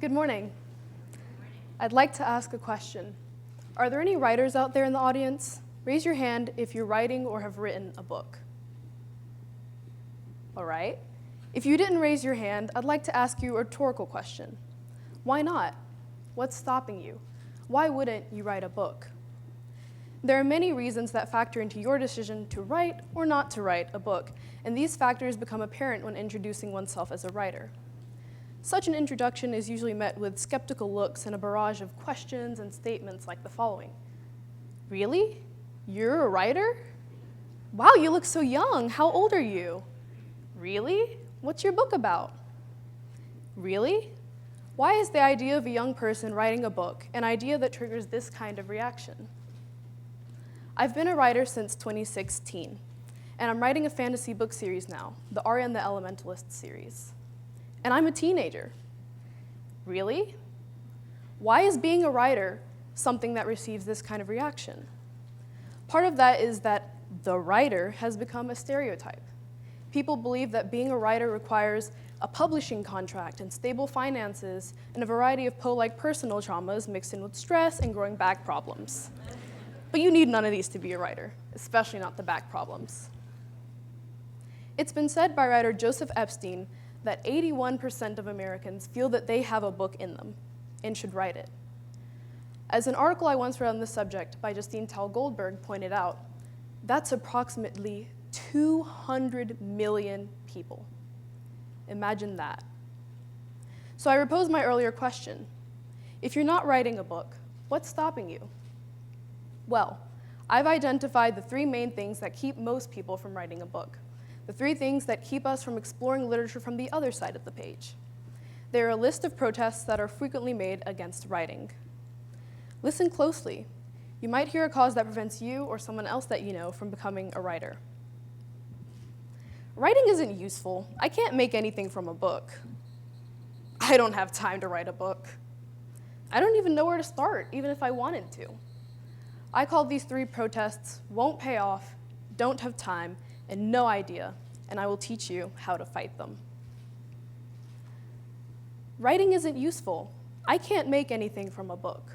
Good morning. I'd like to ask a question. Are there any writers out there in the audience? Raise your hand if you're writing or have written a book. All right. If you didn't raise your hand, I'd like to ask you a rhetorical question. Why not? What's stopping you? Why wouldn't you write a book? There are many reasons that factor into your decision to write or not to write a book, and these factors become apparent when introducing oneself as a writer. Such an introduction is usually met with skeptical looks and a barrage of questions and statements like the following. Really? You're a writer? Wow, you look so young. How old are you? Really? What's your book about? Really? Why is the idea of a young person writing a book an idea that triggers this kind of reaction? I've been a writer since 2016, and I'm writing a fantasy book series now, the Arya and the Elementalist series. And I'm a teenager. Really? Why is being a writer something that receives this kind of reaction? Part of that is that the writer has become a stereotype. People believe that being a writer requires a publishing contract and stable finances and a variety of Poe-like personal traumas mixed in with stress and growing back problems. But you need none of these to be a writer, especially not the back problems. It's been said by writer Joseph Epstein that 81% of Americans feel that they have a book in them and should write it. As an article I once read on this subject by Justine Tal Goldberg pointed out, that's approximately 200 million people. Imagine that. So I repose my earlier question. If you're not writing a book, what's stopping you? Well, I've identified the three main things that keep most people from writing a book. The three things that keep us from exploring literature from the other side of the page. They are a list of protests that are frequently made against writing. Listen closely. You might hear a cause that prevents you or someone else that you know from becoming a writer. Writing isn't useful. I can't make anything from a book. I don't have time to write a book. I don't even know where to start, even if I wanted to. I call these three protests won't pay off, don't have time, and no idea, and I will teach you how to fight them. Writing isn't useful. I can't make anything from a book.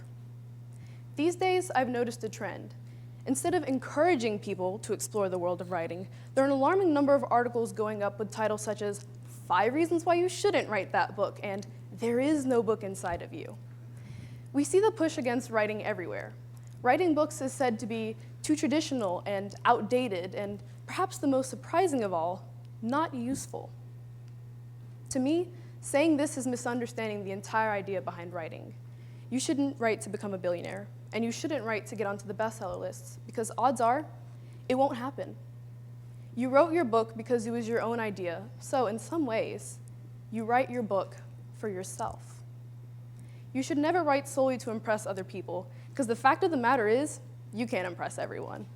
These days, I've noticed a trend. Instead of encouraging people to explore the world of writing, there are an alarming number of articles going up with titles such as 5 Reasons Why You Shouldn't Write That Book and There Is No Book Inside of You. We see the push against writing everywhere. Writing books is said to be too traditional and outdated and, perhaps the most surprising of all, not useful. To me, saying this is misunderstanding the entire idea behind writing. You shouldn't write to become a billionaire, and you shouldn't write to get onto the bestseller lists, because odds are, it won't happen. You wrote your book because it was your own idea, so in some ways, you write your book for yourself. You should never write solely to impress other people, because the fact of the matter is, you can't impress everyone.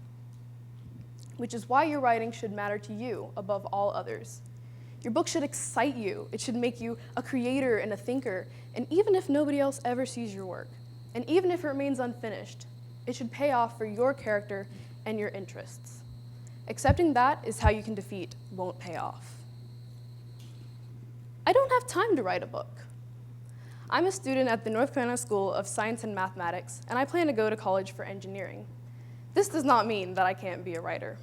Which is why your writing should matter to you above all others. Your book should excite you. It should make you a creator and a thinker. And even if nobody else ever sees your work, and even if it remains unfinished, it should pay off for your character and your interests. Accepting that is how you can defeat won't pay off. I don't have time to write a book. I'm a student at the North Carolina School of Science and Mathematics, and I plan to go to college for engineering. This does not mean that I can't be a writer.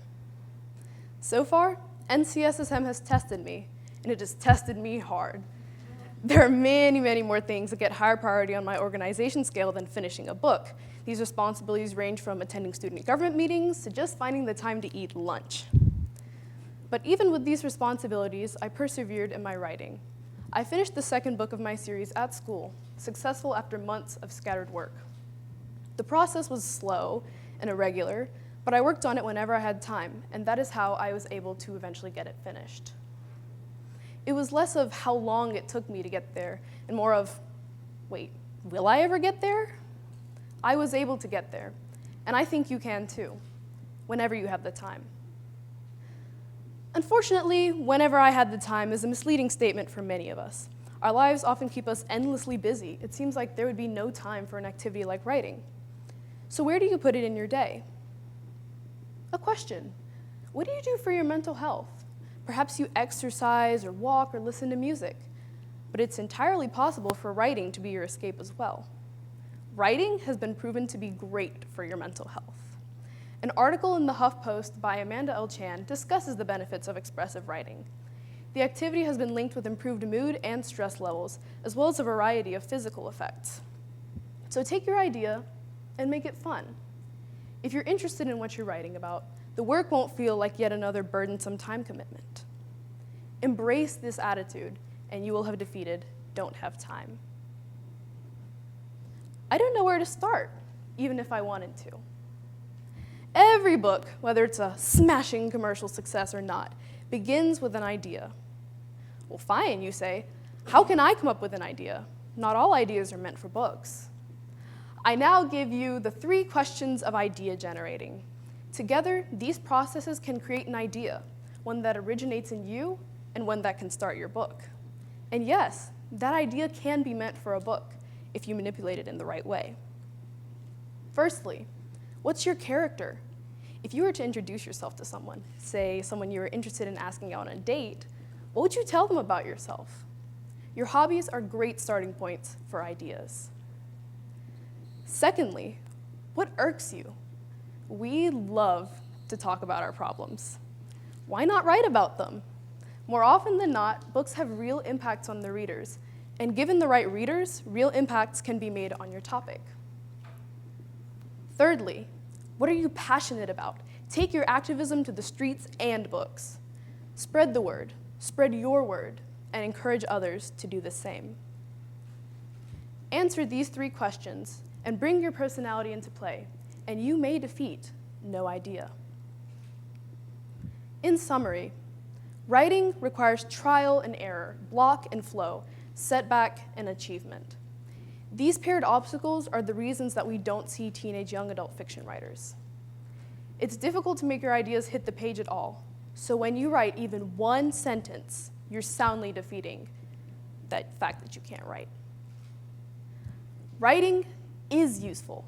So far, NCSSM has tested me, and it has tested me hard. There are many, many more things that get higher priority on my organization scale than finishing a book. These responsibilities range from attending student government meetings to just finding the time to eat lunch. But even with these responsibilities, I persevered in my writing. I finished the second book of my series at school, successful after months of scattered work. The process was slow and irregular, but I worked on it whenever I had time, and that is how I was able to eventually get it finished. It was less of how long it took me to get there, and more of, wait, will I ever get there? I was able to get there, and I think you can too, whenever you have the time. Unfortunately, whenever I had the time is a misleading statement for many of us. Our lives often keep us endlessly busy. It seems like there would be no time for an activity like writing. So where do you put it in your day? A question. What do you do for your mental health? Perhaps you exercise or walk or listen to music. but it's entirely possible for writing to be your escape as well. Writing has been proven to be great for your mental health. An article in the HuffPost by Amanda L. Chan discusses the benefits of expressive writing. The activity has been linked with improved mood and stress levels, as well as a variety of physical effects. So take your idea and make it fun. If you're interested in what you're writing about, the work won't feel like yet another burdensome time commitment. Embrace this attitude, and you will have defeated don't have time. I don't know where to start, even if I wanted to. Every book, whether it's a smashing commercial success or not, begins with an idea. Well, fine, you say. How can I come up with an idea? Not all ideas are meant for books. I now give you the 3 questions of idea generating. Together, these processes can create an idea, one that originates in you and one that can start your book. And yes, that idea can be meant for a book if you manipulate it in the right way. Firstly, what's your character? If you were to introduce yourself to someone, say someone you were interested in asking out on a date, what would you tell them about yourself? Your hobbies are great starting points for ideas. Secondly, what irks you? We love to talk about our problems. Why not write about them? More often than not, books have real impacts on the readers, and given the right readers, real impacts can be made on your topic. Thirdly, what are you passionate about? Take your activism to the streets and books. Spread the word, spread your word, and encourage others to do the same. Answer these 3 questions and bring your personality into play, and you may defeat no idea. In summary, writing requires trial and error, block and flow, setback and achievement. These paired obstacles are the reasons that we don't see teenage young adult fiction writers. It's difficult to make your ideas hit the page at all, so when you write even 1 sentence, you're soundly defeating that fact that you can't write. Writing is useful.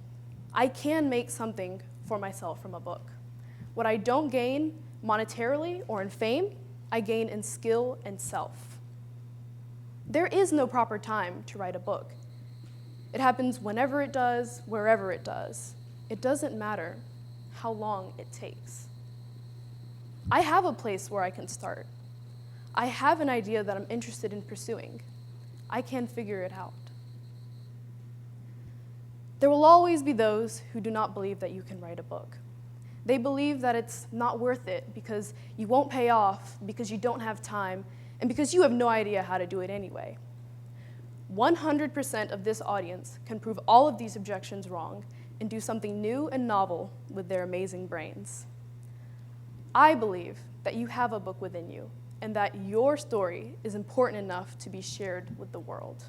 I can make something for myself from a book. What I don't gain monetarily or in fame, I gain in skill and self. There is no proper time to write a book. It happens whenever it does, wherever it does. It doesn't matter how long it takes. I have a place where I can start. I have an idea that I'm interested in pursuing. I can figure it out. There will always be those who do not believe that you can write a book. They believe that it's not worth it because you won't pay off, because you don't have time, and because you have no idea how to do it anyway. 100% of this audience can prove all of these objections wrong and do something new and novel with their amazing brains. I believe that you have a book within you and that your story is important enough to be shared with the world.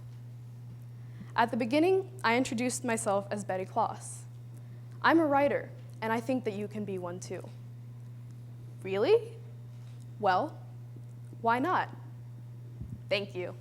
At the beginning, I introduced myself as Betty Kloss. I'm a writer, and I think that you can be one too. Really? Well, why not? Thank you.